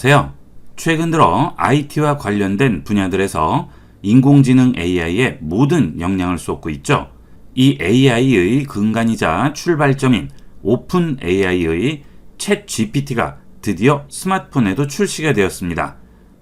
안녕하세요. 최근 들어 IT와 관련된 분야들에서 인공지능 AI에 모든 역량을 쏟고 있죠. 이 AI의 근간이자 출발점인 오픈 AI의 챗 GPT가 드디어 스마트폰에도 출시가 되었습니다.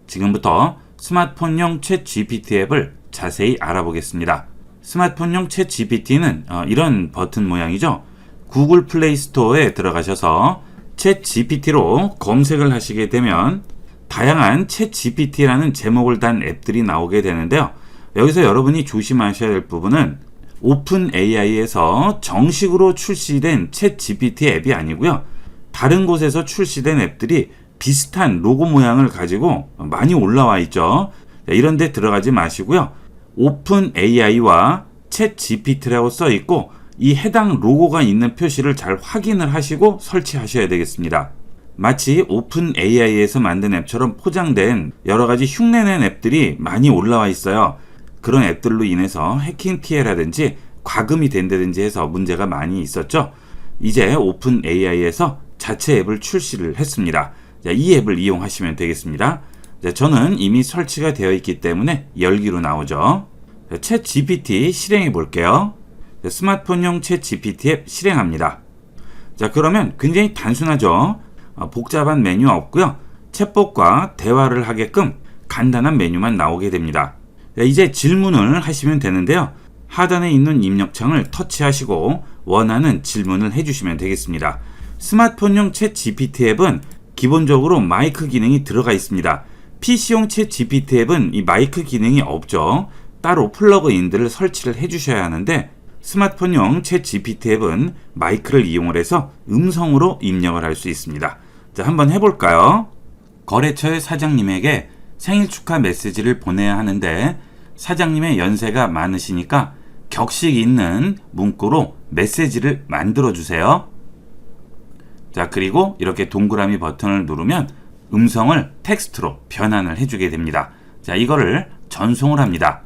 지금부터 스마트폰용 챗 GPT 앱을 자세히 알아보겠습니다. 스마트폰용 챗 GPT는 이런 버튼 모양이죠. 구글 플레이 스토어에 들어가셔서 챗 GPT로 검색을 하시게 되면 다양한 챗 GPT라는 제목을 단 앱들이 나오게 되는데요. 여기서 여러분이 조심하셔야 될 부분은 오픈 AI에서 정식으로 출시된 챗 GPT 앱이 아니고요. 다른 곳에서 출시된 앱들이 비슷한 로고 모양을 가지고 많이 올라와 있죠. 이런 데 들어가지 마시고요. 오픈 AI와 챗 GPT라고 써 있고 이 해당 로고가 있는 표시를 잘 확인을 하시고 설치하셔야 되겠습니다. 마치 오픈 AI에서 만든 앱처럼 포장된 여러 가지 흉내낸 앱들이 많이 올라와 있어요. 그런 앱들로 인해서 해킹 피해라든지 과금이 된다든지 해서 문제가 많이 있었죠. 이제 오픈 AI에서 자체 앱을 출시를 했습니다. 이 앱을 이용하시면 되겠습니다. 저는 이미 설치가 되어 있기 때문에 열기로 나오죠. 챗 GPT 실행해 볼게요. 스마트폰용 챗 GPT 앱 실행합니다. 자, 그러면 굉장히 단순하죠. 복잡한 메뉴 없고요. 챗봇과 대화를 하게끔 간단한 메뉴만 나오게 됩니다. 이제 질문을 하시면 되는데요. 하단에 있는 입력창을 터치하시고 원하는 질문을 해주시면 되겠습니다. 스마트폰용 챗 GPT 앱은 기본적으로 마이크 기능이 들어가 있습니다. PC용 챗 GPT 앱은 이 마이크 기능이 없죠. 따로 플러그인들을 설치를 해주셔야 하는데 스마트폰용 챗 GPT 앱은 마이크를 이용을 해서 음성으로 입력을 할 수 있습니다. 자, 한번 해볼까요? 거래처의 사장님에게 생일 축하 메시지를 보내야 하는데 사장님의 연세가 많으시니까 격식 있는 문구로 메시지를 만들어 주세요. 자, 그리고 이렇게 동그라미 버튼을 누르면 음성을 텍스트로 변환을 해주게 됩니다. 자, 이거를 전송을 합니다.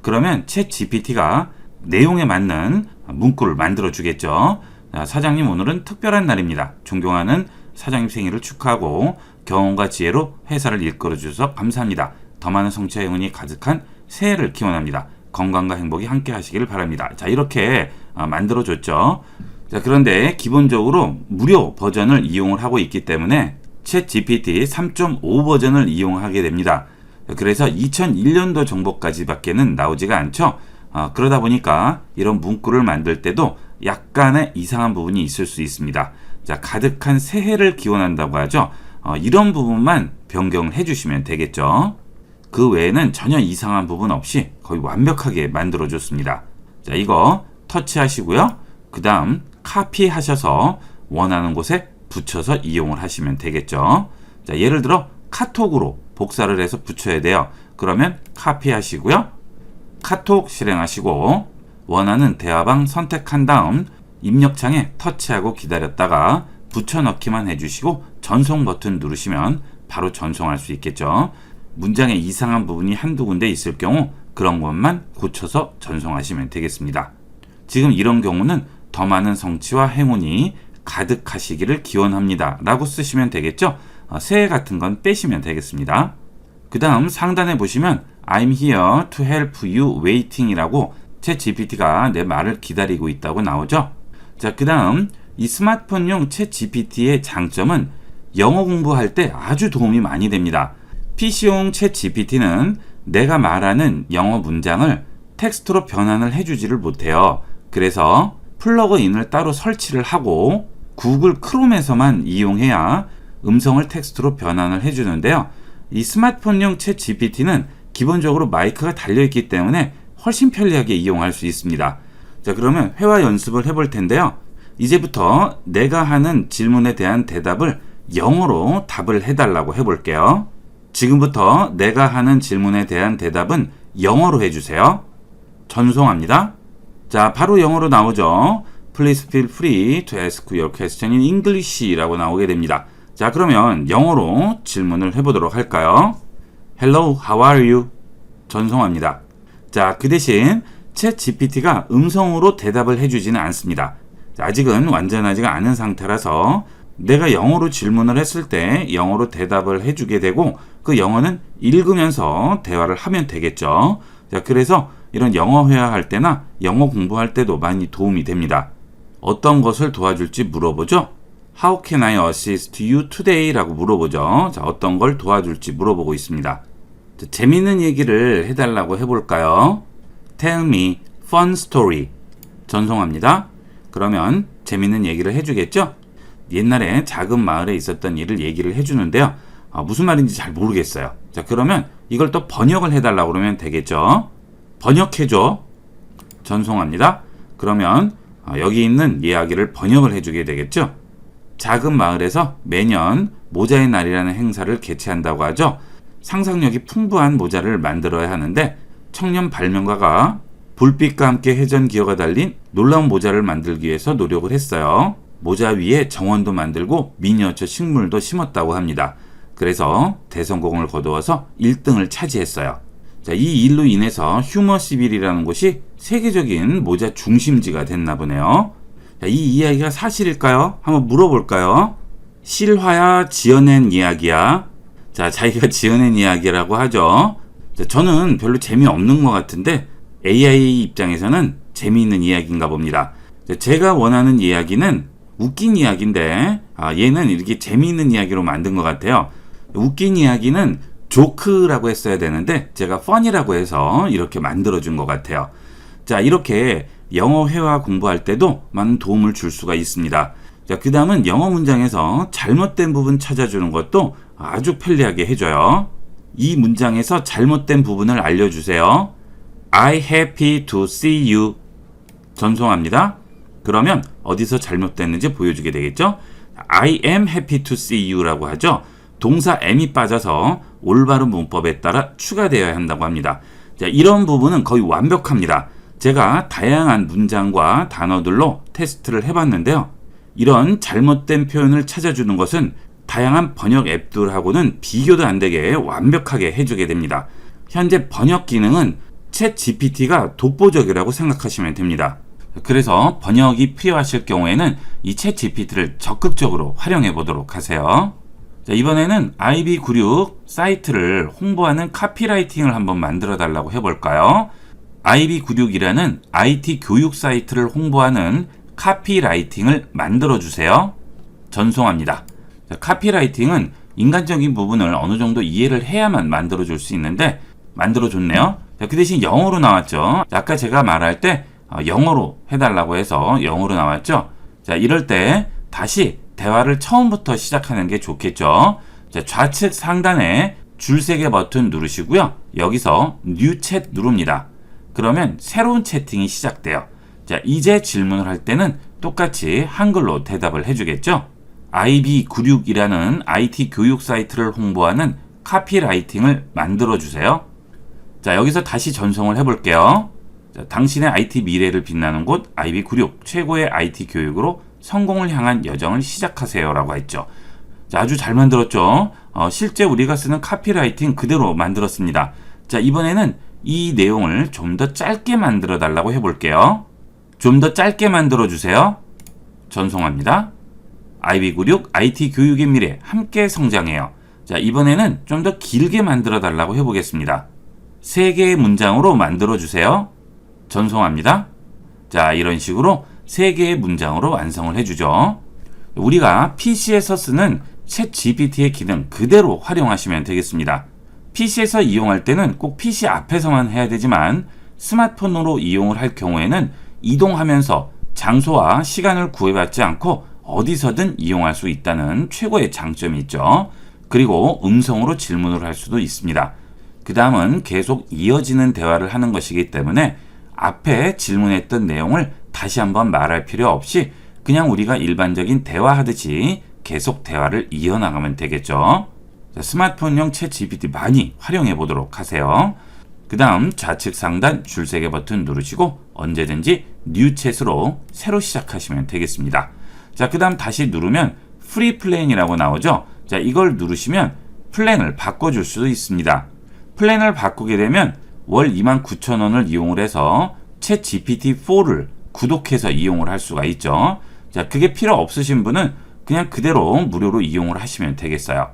그러면 챗 GPT가 내용에 맞는 문구를 만들어 주겠죠. 사장님, 오늘은 특별한 날입니다. 존경하는 사장님 생일을 축하하고 경험과 지혜로 회사를 이끌어 주셔서 감사합니다. 더 많은 성취와 행운이 가득한 새해를 기원합니다. 건강과 행복이 함께 하시기를 바랍니다. 자, 이렇게 만들어 줬죠. 자, 그런데 기본적으로 무료 버전을 이용을 하고 있기 때문에 챗 GPT 3.5 버전을 이용하게 됩니다. 그래서 2001년도 정보까지 밖에는 나오지가 않죠. 그러다 보니까 이런 문구를 만들 때도 약간의 이상한 부분이 있을 수 있습니다. 자, 가득한 새해를 기원한다고 하죠. 이런 부분만 변경을 해주시면 되겠죠. 그 외에는 전혀 이상한 부분 없이 거의 완벽하게 만들어줬습니다. 자, 이거 터치하시고요. 그 다음 카피하셔서 원하는 곳에 붙여서 이용을 하시면 되겠죠. 자, 예를 들어 카톡으로 복사를 해서 붙여야 돼요. 그러면 카피하시고요. 카톡 실행하시고 원하는 대화방 선택한 다음 입력창에 터치하고 기다렸다가 붙여넣기만 해주시고 전송 버튼 누르시면 바로 전송할 수 있겠죠. 문장에 이상한 부분이 한두 군데 있을 경우 그런 것만 고쳐서 전송하시면 되겠습니다. 지금 이런 경우는 더 많은 성취와 행운이 가득하시기를 기원합니다 라고 쓰시면 되겠죠. 새해 같은 건 빼시면 되겠습니다. 그 다음 상단에 보시면 I'm here to help you waiting 이라고 챗 GPT가 내 말을 기다리고 있다고 나오죠. 자, 그 다음 이 스마트폰용 챗 GPT의 장점은 영어 공부할 때 아주 도움이 많이 됩니다. PC용 챗 GPT는 내가 말하는 영어 문장을 텍스트로 변환을 해주지를 못해요. 그래서 플러그인을 따로 설치를 하고 구글 크롬에서만 이용해야 음성을 텍스트로 변환을 해주는데요. 이 스마트폰용 챗 GPT는 기본적으로 마이크가 달려있기 때문에 훨씬 편리하게 이용할 수 있습니다. 자, 그러면 회화 연습을 해볼 텐데요. 이제부터 내가 하는 질문에 대한 대답을 영어로 답을 해달라고 해볼게요. 지금부터 내가 하는 질문에 대한 대답은 영어로 해주세요. 전송합니다. 자, 바로 영어로 나오죠. Please feel free to ask your question in English 라고 나오게 됩니다. 자, 그러면 영어로 질문을 해보도록 할까요? Hello, how are you? 전송합니다. 자, 그 대신 챗 GPT가 음성으로 대답을 해주지는 않습니다. 자, 아직은 완전하지가 않은 상태라서 내가 영어로 질문을 했을 때 영어로 대답을 해주게 되고 그 영어는 읽으면서 대화를 하면 되겠죠. 자, 그래서 이런 영어 회화할 때나 영어 공부할 때도 많이 도움이 됩니다. 어떤 것을 도와줄지 물어보죠. How can I assist you today? 라고 물어보죠. 자, 어떤 걸 도와줄지 물어보고 있습니다. 자, 재미있는 얘기를 해달라고 해볼까요? Tell me fun story. 전송합니다. 그러면 재미있는 얘기를 해주겠죠? 옛날에 작은 마을에 있었던 일을 얘기를 해주는데요. 무슨 말인지 잘 모르겠어요. 자, 그러면 이걸 또 번역을 해달라고 그러면 되겠죠? 번역해줘. 전송합니다. 그러면 여기 있는 이야기를 번역을 해주게 되겠죠? 작은 마을에서 매년 모자의 날이라는 행사를 개최한다고 하죠. 상상력이 풍부한 모자를 만들어야 하는데 청년 발명가가 불빛과 함께 회전 기어가 달린 놀라운 모자를 만들기 위해서 노력을 했어요. 모자 위에 정원도 만들고 미니어처 식물도 심었다고 합니다. 그래서 대성공을 거두어서 1등을 차지했어요. 자, 이 일로 인해서 휴머시빌이라는 곳이 세계적인 모자 중심지가 됐나 보네요. 자, 이 이야기가 사실일까요? 한번 물어볼까요? 실화야 지어낸 이야기야? 자, 자기가 지어낸 이야기라고 하죠. 자, 저는 별로 재미없는 것 같은데 AI 입장에서는 재미있는 이야기인가 봅니다. 자, 제가 원하는 이야기는 웃긴 이야기인데 얘는 이렇게 재미있는 이야기로 만든 것 같아요. 웃긴 이야기는 조크라고 했어야 되는데 제가 펀이라고 해서 이렇게 만들어준 것 같아요. 자, 이렇게 영어 회화 공부할 때도 많은 도움을 줄 수가 있습니다. 자, 그 다음은 영어 문장에서 잘못된 부분 찾아주는 것도 아주 편리하게 해줘요. 이 문장에서 잘못된 부분을 알려주세요. I happy to see you. 전송합니다. 그러면 어디서 잘못됐는지 보여주게 되겠죠? I am happy to see you 라고 하죠. 동사 am이 빠져서 올바른 문법에 따라 추가되어야 한다고 합니다. 자, 이런 부분은 거의 완벽합니다. 제가 다양한 문장과 단어들로 테스트를 해봤는데요. 이런 잘못된 표현을 찾아주는 것은 다양한 번역 앱들하고는 비교도 안 되게 완벽하게 해주게 됩니다. 현재 번역 기능은 챗 GPT가 독보적이라고 생각하시면 됩니다. 그래서 번역이 필요하실 경우에는 이 챗 GPT를 적극적으로 활용해 보도록 하세요. 자, 이번에는 IB96 사이트를 홍보하는 카피라이팅을 한번 만들어 달라고 해볼까요? IB96이라는 IT 교육 사이트를 홍보하는 카피라이팅을 만들어 주세요. 전송합니다. 자, 카피라이팅은 인간적인 부분을 어느 정도 이해를 해야만 만들어 줄 수 있는데 만들어 줬네요. 자, 그 대신 영어로 나왔죠. 아까 제가 말할 때 영어로 해달라고 해서 영어로 나왔죠. 자, 이럴 때 다시 대화를 처음부터 시작하는 게 좋겠죠. 자, 좌측 상단에 줄세개 버튼 누르시고요. 여기서 New Chat 누릅니다. 그러면 새로운 채팅이 시작돼요. 자, 이제 질문을 할 때는 똑같이 한글로 대답을 해주겠죠. IB96이라는 IT 교육 사이트를 홍보하는 카피라이팅을 만들어주세요. 자, 여기서 다시 전송을 해볼게요. 자, 당신의 IT 미래를 빛나는 곳 IB96 최고의 IT 교육으로 성공을 향한 여정을 시작하세요 라고 했죠. 자, 아주 잘 만들었죠. 실제 우리가 쓰는 카피라이팅 그대로 만들었습니다. 자, 이번에는 이 내용을 좀 더 짧게 만들어 달라고 해볼게요. 좀 더 짧게 만들어 주세요. 전송합니다. IB96 IT 교육의 미래 함께 성장해요. 자, 이번에는 좀 더 길게 만들어 달라고 해보겠습니다. 3개의 문장으로 만들어 주세요. 전송합니다. 자, 이런 식으로 3개의 문장으로 완성을 해주죠. 우리가 PC에서 쓰는 챗 GPT의 기능 그대로 활용하시면 되겠습니다. PC에서 이용할 때는 꼭 PC 앞에서만 해야 되지만 스마트폰으로 이용을 할 경우에는 이동하면서 장소와 시간을 구애받지 않고 어디서든 이용할 수 있다는 최고의 장점이 있죠. 그리고 음성으로 질문을 할 수도 있습니다. 그 다음은 계속 이어지는 대화를 하는 것이기 때문에 앞에 질문했던 내용을 다시 한번 말할 필요 없이 그냥 우리가 일반적인 대화하듯이 계속 대화를 이어나가면 되겠죠. 자, 스마트폰용 챗 GPT 많이 활용해 보도록 하세요. 그 다음 좌측 상단 줄세개 버튼 누르시고 언제든지 뉴 챗으로 새로 시작하시면 되겠습니다. 자, 그 다음 다시 누르면 프리 플랜이라고 나오죠. 자, 이걸 누르시면 플랜을 바꿔줄 수도 있습니다. 플랜을 바꾸게 되면 월 29,000원을 이용을 해서 챗 GPT4를 구독해서 이용을 할 수가 있죠. 자, 그게 필요 없으신 분은 그냥 그대로 무료로 이용을 하시면 되겠어요.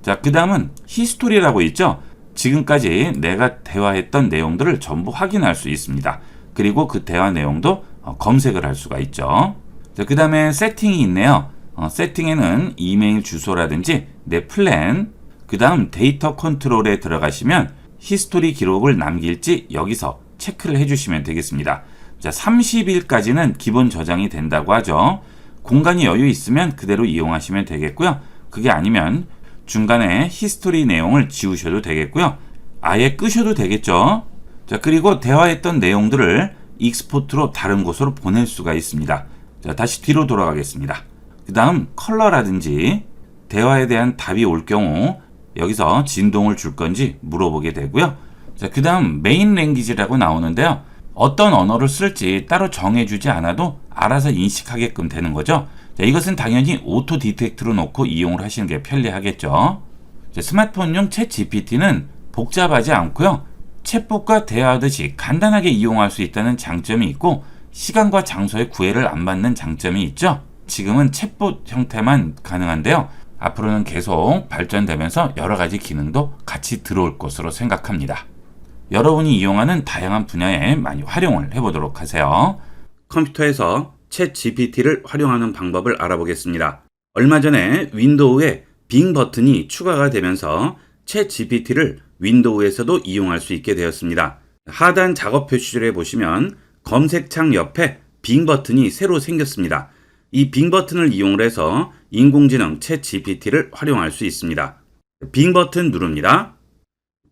자, 그 다음은 히스토리라고 있죠. 지금까지 내가 대화했던 내용들을 전부 확인할 수 있습니다. 그리고 그 대화 내용도 검색을 할 수가 있죠. 자, 그 다음에 세팅이 있네요. 세팅에는 이메일 주소라든지 내 플랜, 그 다음 데이터 컨트롤에 들어가시면 히스토리 기록을 남길지 여기서 체크를 해주시면 되겠습니다. 자, 30일까지는 기본 저장이 된다고 하죠. 공간이 여유 있으면 그대로 이용하시면 되겠고요. 그게 아니면 중간에 히스토리 내용을 지우셔도 되겠고요. 아예 끄셔도 되겠죠. 자, 그리고 대화했던 내용들을 익스포트로 다른 곳으로 보낼 수가 있습니다. 자, 다시 뒤로 돌아가겠습니다. 그 다음 컬러라든지 대화에 대한 답이 올 경우 여기서 진동을 줄 건지 물어보게 되고요. 자, 그 다음 메인 랭귀지라고 나오는데요. 어떤 언어를 쓸지 따로 정해주지 않아도 알아서 인식하게끔 되는 거죠. 자, 이것은 당연히 오토 디텍트로 놓고 이용을 하시는 게 편리하겠죠. 자, 스마트폰용 챗 GPT는 복잡하지 않고요. 챗봇과 대화하듯이 간단하게 이용할 수 있다는 장점이 있고 시간과 장소에 구애를 안 받는 장점이 있죠. 지금은 챗봇 형태만 가능한데요. 앞으로는 계속 발전되면서 여러 가지 기능도 같이 들어올 것으로 생각합니다. 여러분이 이용하는 다양한 분야에 많이 활용을 해보도록 하세요. 컴퓨터에서 챗 GPT를 활용하는 방법을 알아보겠습니다. 얼마 전에 윈도우에 빙 버튼이 추가가 되면서 챗 GPT를 윈도우에서도 이용할 수 있게 되었습니다. 하단 작업 표시줄에 보시면 검색창 옆에 빙 버튼이 새로 생겼습니다. 이 빙 버튼을 이용해서 인공지능 챗 GPT를 활용할 수 있습니다. 빙 버튼 누릅니다.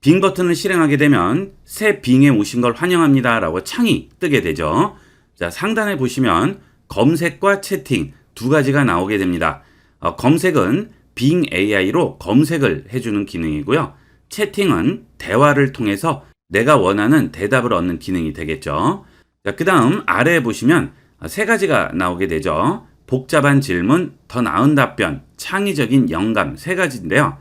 빙 버튼을 실행하게 되면 새 빙에 오신 걸 환영합니다 라고 창이 뜨게 되죠. 자, 상단에 보시면 검색과 채팅 두 가지가 나오게 됩니다. 검색은 빙 AI로 검색을 해주는 기능이고요. 채팅은 대화를 통해서 내가 원하는 대답을 얻는 기능이 되겠죠. 자, 그 다음 아래에 보시면 세 가지가 나오게 되죠. 복잡한 질문, 더 나은 답변, 창의적인 영감 세 가지인데요.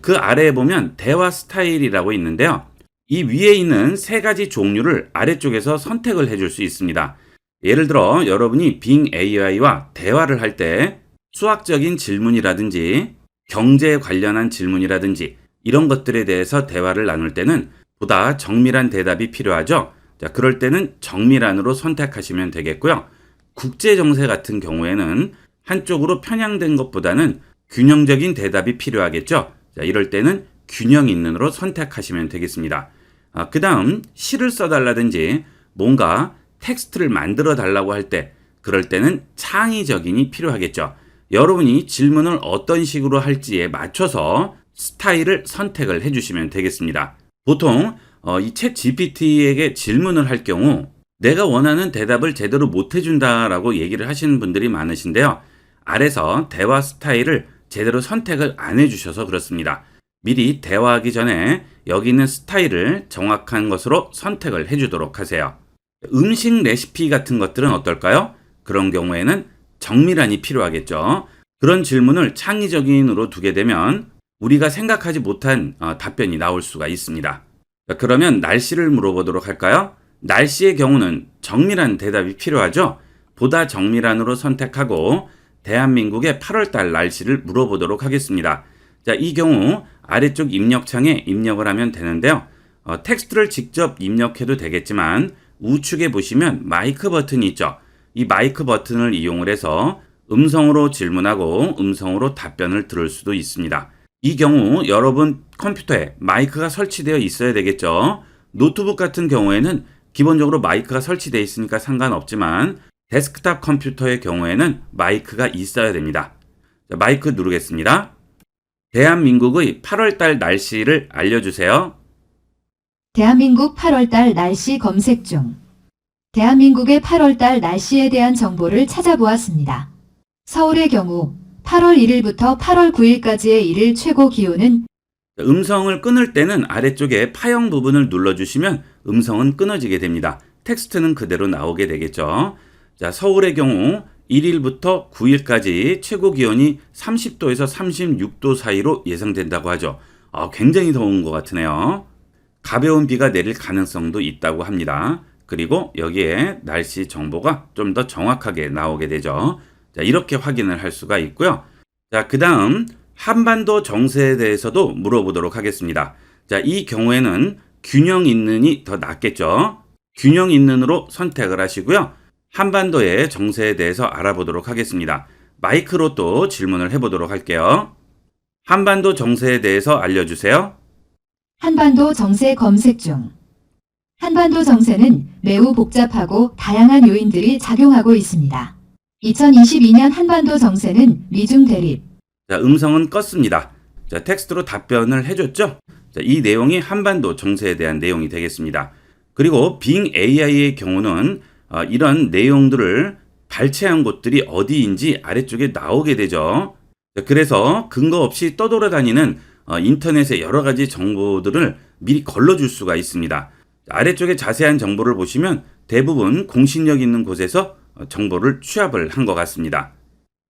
그 아래에 보면 대화 스타일이라고 있는데요. 이 위에 있는 세 가지 종류를 아래쪽에서 선택을 해줄 수 있습니다. 예를 들어 여러분이 빙 AI와 대화를 할 때 수학적인 질문이라든지 경제에 관련한 질문이라든지 이런 것들에 대해서 대화를 나눌 때는 보다 정밀한 대답이 필요하죠. 자, 그럴 때는 정밀한으로 선택하시면 되겠고요. 국제 정세 같은 경우에는 한쪽으로 편향된 것보다는 균형적인 대답이 필요하겠죠. 자, 이럴 때는 균형 있는으로 선택하시면 되겠습니다. 그 다음 시를 써달라든지 뭔가 텍스트를 만들어 달라고 할 때 그럴 때는 창의적인이 필요하겠죠. 여러분이 질문을 어떤 식으로 할지에 맞춰서 스타일을 선택을 해주시면 되겠습니다. 보통 이 챗 GPT에게 질문을 할 경우 내가 원하는 대답을 제대로 못 해준다라고 얘기를 하시는 분들이 많으신데요. 아래서 대화 스타일을 제대로 선택을 안 해주셔서 그렇습니다. 미리 대화하기 전에 여기 있는 스타일을 정확한 것으로 선택을 해주도록 하세요. 음식 레시피 같은 것들은 어떨까요? 그런 경우에는 정밀한이 필요하겠죠. 그런 질문을 창의적인으로 두게 되면 우리가 생각하지 못한 답변이 나올 수가 있습니다. 그러면 날씨를 물어보도록 할까요? 날씨의 경우는 정밀한 대답이 필요하죠. 보다 정밀한으로 선택하고 대한민국의 8월달 날씨를 물어보도록 하겠습니다. 자, 이 경우 아래쪽 입력창에 입력을 하면 되는데요. 텍스트를 직접 입력해도 되겠지만 우측에 보시면 마이크 버튼이 있죠. 이 마이크 버튼을 이용을 해서 음성으로 질문하고 음성으로 답변을 들을 수도 있습니다. 이 경우 여러분 컴퓨터에 마이크가 설치되어 있어야 되겠죠. 노트북 같은 경우에는 기본적으로 마이크가 설치되어 있으니까 상관없지만 데스크탑 컴퓨터의 경우에는 마이크가 있어야 됩니다. 자, 마이크 누르겠습니다. 대한민국의 8월달 날씨를 알려주세요. 대한민국 8월달 날씨 검색 중. 대한민국의 8월달 날씨에 대한 정보를 찾아보았습니다. 서울의 경우 8월 1일부터 8월 9일까지의 일일 최고 기온은 음성을 끊을 때는 아래쪽에 파형 부분을 눌러주시면 음성은 끊어지게 됩니다. 텍스트는 그대로 나오게 되겠죠. 자, 서울의 경우 1일부터 9일까지 최고 기온이 30도에서 36도 사이로 예상된다고 하죠. 굉장히 더운 것 같으네요. 가벼운 비가 내릴 가능성도 있다고 합니다. 그리고 여기에 날씨 정보가 좀 더 정확하게 나오게 되죠. 자, 이렇게 확인을 할 수가 있고요. 자, 그 다음 한반도 정세에 대해서도 물어보도록 하겠습니다. 자, 이 경우에는 균형 있는이 더 낫겠죠. 균형 있는으로 선택을 하시고요. 한반도의 정세에 대해서 알아보도록 하겠습니다. 마이크로 또 질문을 해보도록 할게요. 한반도 정세에 대해서 알려주세요. 한반도 정세 검색 중. 한반도 정세는 매우 복잡하고 다양한 요인들이 작용하고 있습니다. 2022년 한반도 정세는 미중 대립, 자, 음성은 껐습니다. 자, 텍스트로 답변을 해줬죠? 자, 이 내용이 한반도 정세에 대한 내용이 되겠습니다. 그리고 빙 AI의 경우는 이런 내용들을 발췌한 곳들이 어디인지 아래쪽에 나오게 되죠. 자, 그래서 근거 없이 떠돌아다니는 인터넷의 여러 가지 정보들을 미리 걸러줄 수가 있습니다. 아래쪽에 자세한 정보를 보시면 대부분 공신력 있는 곳에서 정보를 취합을 한 것 같습니다.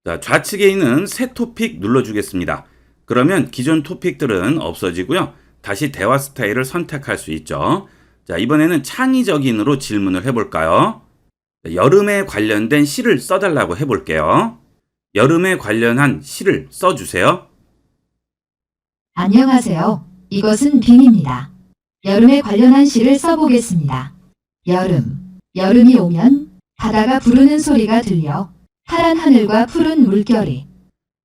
자, 좌측에 있는 새 토픽 눌러주겠습니다. 그러면 기존 토픽들은 없어지고요. 다시 대화 스타일을 선택할 수 있죠. 자, 이번에는 창의적인으로 질문을 해볼까요? 여름에 관련된 시를 써달라고 해볼게요. 여름에 관련한 시를 써주세요. 안녕하세요. 이것은 빙입니다. 여름에 관련한 시를 써보겠습니다. 여름. 여름이 오면 바다가 부르는 소리가 들려 파란 하늘과 푸른 물결이.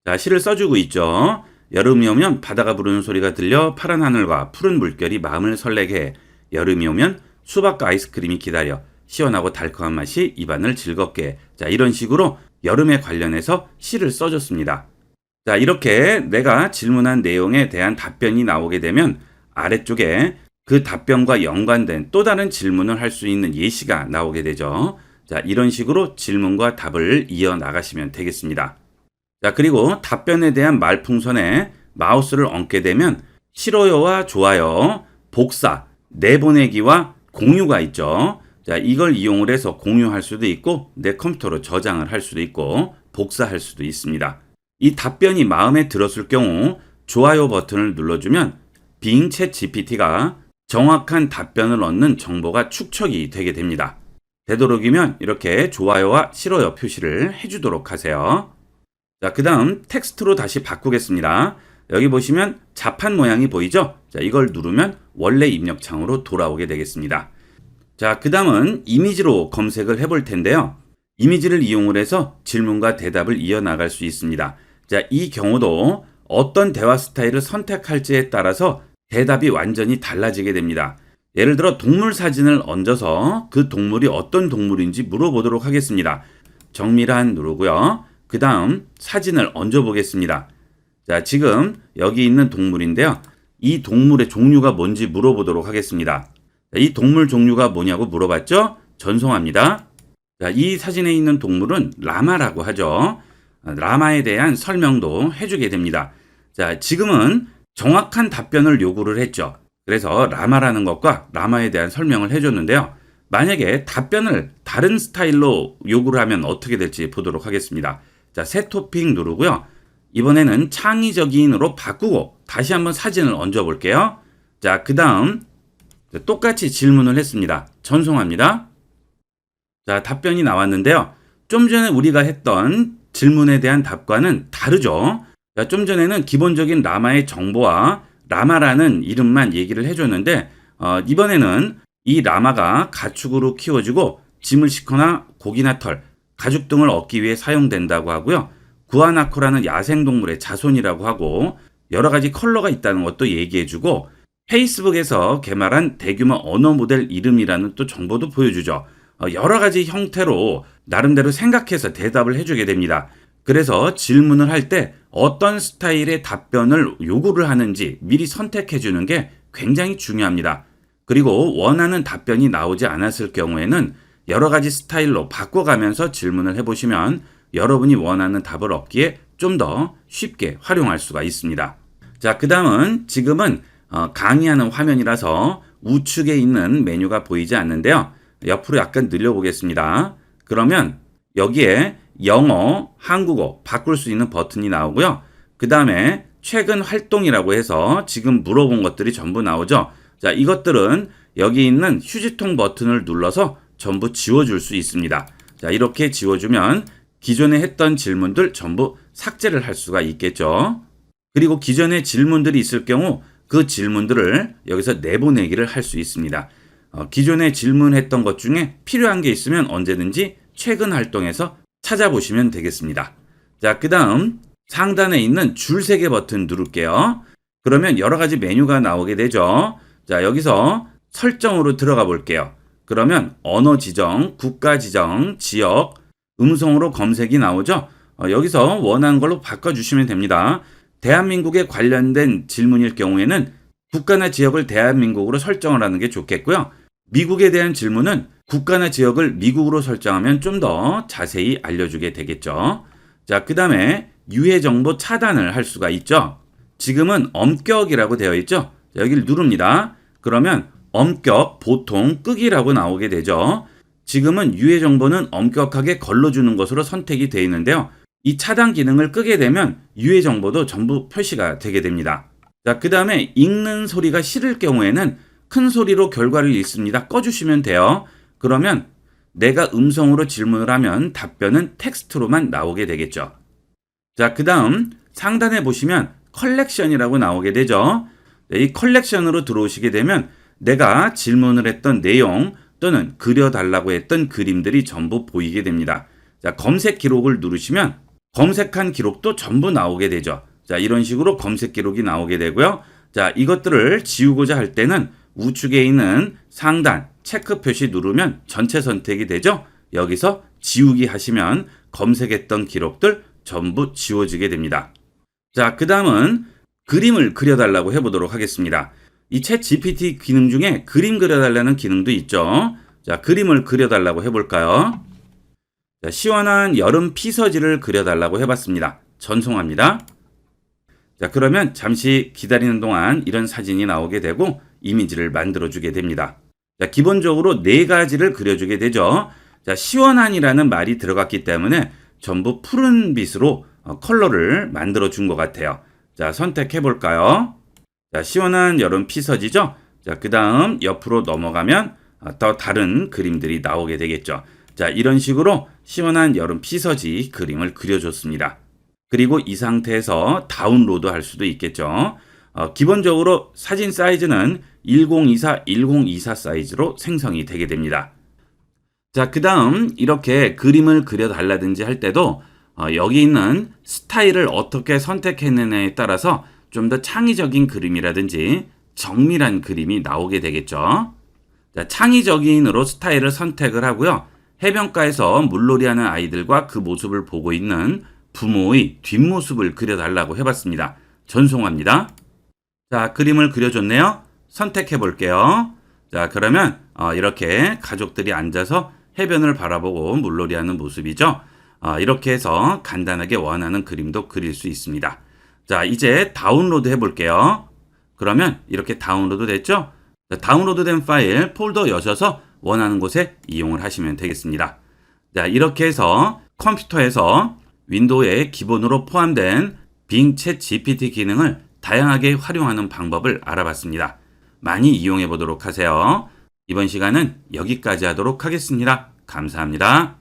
자, 시를 써주고 있죠. 여름이 오면 바다가 부르는 소리가 들려 파란 하늘과 푸른 물결이 마음을 설레게 해. 여름이 오면 수박과 아이스크림이 기다려 시원하고 달콤한 맛이 입안을 즐겁게 해. 자, 이런 식으로 여름에 관련해서 시를 써줬습니다. 자, 이렇게 내가 질문한 내용에 대한 답변이 나오게 되면 아래쪽에 그 답변과 연관된 또 다른 질문을 할 수 있는 예시가 나오게 되죠. 자, 이런 식으로 질문과 답을 이어나가시면 되겠습니다. 자, 그리고 답변에 대한 말풍선에 마우스를 얹게 되면 싫어요와 좋아요, 복사, 내보내기와 공유가 있죠. 자, 이걸 이용을 해서 공유할 수도 있고 내 컴퓨터로 저장을 할 수도 있고 복사할 수도 있습니다. 이 답변이 마음에 들었을 경우 좋아요 버튼을 눌러주면 빙 챗 GPT가 정확한 답변을 얻는 정보가 축적이 되게 됩니다. 되도록이면 이렇게 좋아요와 싫어요 표시를 해주도록 하세요. 자, 그 다음 텍스트로 다시 바꾸겠습니다. 여기 보시면 자판 모양이 보이죠? 자, 이걸 누르면 원래 입력창으로 돌아오게 되겠습니다. 자, 그 다음은 이미지로 검색을 해볼 텐데요. 이미지를 이용을 해서 질문과 대답을 이어나갈 수 있습니다. 자, 이 경우도 어떤 대화 스타일을 선택할지에 따라서 대답이 완전히 달라지게 됩니다. 예를 들어 동물 사진을 얹어서 그 동물이 어떤 동물인지 물어보도록 하겠습니다. 정밀한 누르고요. 그 다음 사진을 얹어 보겠습니다. 자, 지금 여기 있는 동물인데요. 이 동물의 종류가 뭔지 물어보도록 하겠습니다. 자, 이 동물 종류가 뭐냐고 물어봤죠? 전송합니다. 자, 이 사진에 있는 동물은 라마라고 하죠. 라마에 대한 설명도 해주게 됩니다. 자, 지금은 정확한 답변을 요구를 했죠. 그래서 라마라는 것과 라마에 대한 설명을 해줬는데요. 만약에 답변을 다른 스타일로 요구를 하면 어떻게 될지 보도록 하겠습니다. 자, 새 토픽 누르고요. 이번에는 창의적인으로 바꾸고 다시 한번 사진을 얹어 볼게요. 자, 그 다음 똑같이 질문을 했습니다. 전송합니다. 자, 답변이 나왔는데요. 좀 전에 우리가 했던 질문에 대한 답과는 다르죠. 자, 좀 전에는 기본적인 라마의 정보와 라마라는 이름만 얘기를 해줬는데 이번에는 이 라마가 가축으로 키워지고 짐을 싣거나 고기나 털, 가죽 등을 얻기 위해 사용된다고 하고요. 구아나코라는 야생동물의 자손이라고 하고 여러 가지 컬러가 있다는 것도 얘기해주고 페이스북에서 개발한 대규모 언어 모델 이름이라는 또 정보도 보여주죠. 여러 가지 형태로 나름대로 생각해서 대답을 해주게 됩니다. 그래서 질문을 할 때 어떤 스타일의 답변을 요구를 하는지 미리 선택해 주는 게 굉장히 중요합니다. 그리고 원하는 답변이 나오지 않았을 경우에는 여러 가지 스타일로 바꿔가면서 질문을 해보시면 여러분이 원하는 답을 얻기에 좀 더 쉽게 활용할 수가 있습니다. 자, 그 다음은 지금은 강의하는 화면이라서 우측에 있는 메뉴가 보이지 않는데요. 옆으로 약간 늘려보겠습니다. 그러면 여기에 영어, 한국어 바꿀 수 있는 버튼이 나오고요. 그 다음에 최근 활동이라고 해서 지금 물어본 것들이 전부 나오죠. 자, 이것들은 여기 있는 휴지통 버튼을 눌러서 전부 지워줄 수 있습니다. 자, 이렇게 지워주면 기존에 했던 질문들 전부 삭제를 할 수가 있겠죠. 그리고 기존에 질문들이 있을 경우 그 질문들을 여기서 내보내기를 할 수 있습니다. 기존에 질문했던 것 중에 필요한 게 있으면 언제든지 최근 활동에서 찾아보시면 되겠습니다. 자, 그 다음 상단에 있는 줄 3개 버튼 누를게요. 그러면 여러 가지 메뉴가 나오게 되죠. 자, 여기서 설정으로 들어가 볼게요. 그러면 언어 지정, 국가 지정, 지역, 음성으로 검색이 나오죠. 여기서 원하는 걸로 바꿔주시면 됩니다. 대한민국에 관련된 질문일 경우에는 국가나 지역을 대한민국으로 설정을 하는 게 좋겠고요. 미국에 대한 질문은 국가나 지역을 미국으로 설정하면 좀 더 자세히 알려주게 되겠죠. 자, 그 다음에 유해 정보 차단을 할 수가 있죠. 지금은 엄격이라고 되어 있죠. 자, 여기를 누릅니다. 그러면 엄격, 보통, 끄기라고 나오게 되죠. 지금은 유해 정보는 엄격하게 걸러주는 것으로 선택이 되어 있는데요. 이 차단 기능을 끄게 되면 유해 정보도 전부 표시가 되게 됩니다. 자, 그 다음에 읽는 소리가 싫을 경우에는 큰 소리로 결과를 읽습니다. 꺼주시면 돼요. 그러면 내가 음성으로 질문을 하면 답변은 텍스트로만 나오게 되겠죠. 자, 그 다음 상단에 보시면 컬렉션이라고 나오게 되죠. 이 컬렉션으로 들어오시게 되면 내가 질문을 했던 내용 또는 그려달라고 했던 그림들이 전부 보이게 됩니다. 자, 검색 기록을 누르시면 검색한 기록도 전부 나오게 되죠. 자, 이런 식으로 검색 기록이 나오게 되고요. 자, 이것들을 지우고자 할 때는 우측에 있는 상단 체크 표시 누르면 전체 선택이 되죠. 여기서 지우기 하시면 검색했던 기록들 전부 지워지게 됩니다. 자, 그 다음은 그림을 그려달라고 해보도록 하겠습니다. 이 챗 GPT 기능 중에 그림 그려달라는 기능도 있죠. 자, 그림을 그려달라고 해볼까요? 자, 시원한 여름 피서지를 그려달라고 해봤습니다. 전송합니다. 자, 그러면 잠시 기다리는 동안 이런 사진이 나오게 되고 이미지를 만들어주게 됩니다. 자, 기본적으로 4가지를 그려주게 되죠. 자, 시원한이라는 말이 들어갔기 때문에 전부 푸른 빛으로 컬러를 만들어준 것 같아요. 자, 선택해볼까요? 자, 시원한 여름 피서지죠? 자, 그 다음 옆으로 넘어가면 더 다른 그림들이 나오게 되겠죠. 자, 이런 식으로 시원한 여름 피서지 그림을 그려줬습니다. 그리고 이 상태에서 다운로드 할 수도 있겠죠. 기본적으로 사진 사이즈는 1024, 1024 사이즈로 생성이 되게 됩니다. 자, 그 다음 이렇게 그림을 그려달라든지 할 때도 여기 있는 스타일을 어떻게 선택했느냐에 따라서 좀 더 창의적인 그림이라든지 정밀한 그림이 나오게 되겠죠. 자, 창의적인으로 스타일을 선택을 하고요. 해변가에서 물놀이하는 아이들과 그 모습을 보고 있는 부모의 뒷모습을 그려달라고 해봤습니다. 전송합니다. 자, 그림을 그려줬네요. 선택해 볼게요. 자, 그러면 이렇게 가족들이 앉아서 해변을 바라보고 물놀이하는 모습이죠. 이렇게 해서 간단하게 원하는 그림도 그릴 수 있습니다. 자, 이제 다운로드 해볼게요. 그러면 이렇게 다운로드 됐죠? 자, 다운로드 된 파일 폴더 여셔서 원하는 곳에 이용을 하시면 되겠습니다. 자, 이렇게 해서 컴퓨터에서 윈도우에 기본으로 포함된 빙 챗 GPT 기능을 다양하게 활용하는 방법을 알아봤습니다. 많이 이용해 보도록 하세요. 이번 시간은 여기까지 하도록 하겠습니다. 감사합니다.